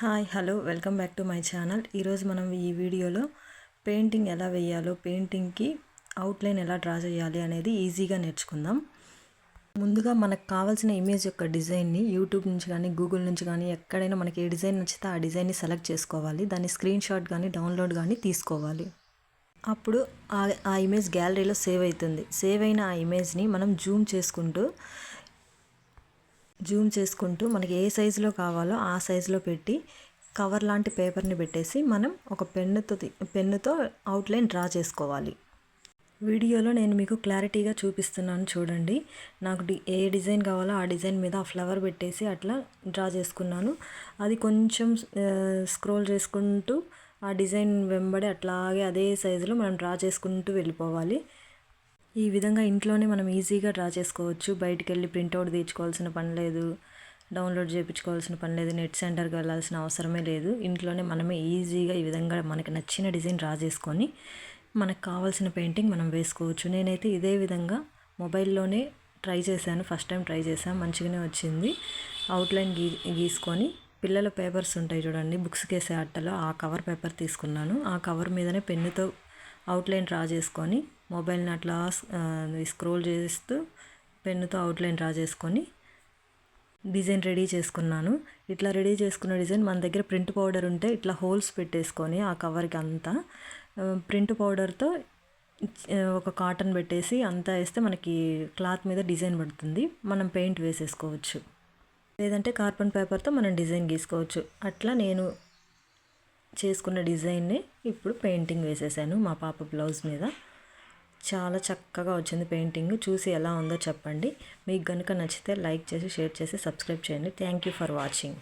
Hi hello welcome back to my channel. ఈరోజు మనం ఈ వీడియోలో పెయింటింగ్ ఎలా వేయాలో, పెయింటింగ్కి అవుట్లైన్ ఎలా డ్రా చేయాలి అనేది ఈజీగా నేర్చుకుందాం. ముందుగా మనకు కావాల్సిన ఇమేజ్ యొక్క డిజైన్ని యూట్యూబ్ నుంచి కానీ, గూగుల్ నుంచి కానీ, ఎక్కడైనా మనకి ఏ డిజైన్ నచ్చితే ఆ డిజైన్ని సెలెక్ట్ చేసుకోవాలి. దాన్ని స్క్రీన్ షాట్ కానీ, డౌన్లోడ్ కానీ తీసుకోవాలి. అప్పుడు ఆ ఇమేజ్ గ్యాలరీలో సేవ్ అవుతుంది. సేవ్ అయిన ఆ ఇమేజ్ని మనం జూమ్ చేసుకుంటూ మనకి ఏ సైజులో కావాలో ఆ సైజులో పెట్టి కవర్ లాంటి పేపర్ని పెట్టేసి మనం ఒక పెన్నుతో అవుట్లైన్ డ్రా చేసుకోవాలి. వీడియోలో నేను మీకు క్లారిటీగా చూపిస్తున్నాను చూడండి. నాకు ఏ డిజైన్ కావాలో ఆ డిజైన్ మీద ఆ ఫ్లవర్ పెట్టేసి అట్లా డ్రా చేసుకున్నాను. అది కొంచెం స్క్రోల్ చేసుకుంటూ ఆ డిజైన్ వెంబడి అట్లాగే అదే సైజులో మనం డ్రా చేసుకుంటూ వెళ్ళిపోవాలి. ఈ విధంగా ఇంట్లోనే మనం ఈజీగా డ్రా చేసుకోవచ్చు. బయటికి వెళ్ళి ప్రింట్అవుట్ తీయించుకోవాల్సిన పని లేదు, డౌన్లోడ్ చేయించుకోవాల్సిన పని లేదు, నెట్ సెంటర్కి వెళ్ళాల్సిన అవసరమే లేదు. ఇంట్లోనే మనమే ఈజీగా ఈ విధంగా మనకి నచ్చిన డిజైన్ డ్రా చేసుకొని మనకు కావాల్సిన పెయింటింగ్ మనం వేసుకోవచ్చు. నేనైతే ఇదే విధంగా మొబైల్లోనే ట్రై చేశాను. ఫస్ట్ టైం ట్రై చేశాను, మంచిగానే వచ్చింది. అవుట్లైన్ గీసుకొని పిల్లల పేపర్స్ ఉంటాయి చూడండి, బుక్స్కి వేసే అట్టలో ఆ కవర్ పేపర్ తీసుకున్నాను. ఆ కవర్ మీదనే పెన్నుతో అవుట్లైన్ డ్రా చేసుకొని మొబైల్ని అట్లా స్క్రోల్ చేస్తూ పెన్నుతో అవుట్లైన్ డ్రా చేసుకొని డిజైన్ రెడీ చేసుకున్నాను. ఇట్లా రెడీ చేసుకున్న డిజైన్ మన దగ్గర ప్రింట్ పౌడర్ ఉంటే ఇట్లా హోల్స్ పెట్టేసుకొని ఆ కవర్కి అంతా ప్రింట్ పౌడర్తో ఒక కాటన్ పెట్టేసి అంతా వేస్తే మనకి క్లాత్ మీద డిజైన్ పడుతుంది. మనం పెయింట్ వేసేసుకోవచ్చు, లేదంటే కార్బన్ పేపర్తో మనం డిజైన్ గీసుకోవచ్చు. అట్లా నేను చేసుకున్న డిజైన్ని ఇప్పుడు పెయింటింగ్ వేసేసాను మా పాప బ్లౌజ్ మీద. చాలా చక్కగా వచ్చింది పెయింటింగ్. చూసి ఎలా ఉందో చెప్పండి. మీకు కనుక నచ్చితే లైక్ చేసి, షేర్ చేసి, సబ్స్క్రైబ్ చేయండి. Thank you for watching.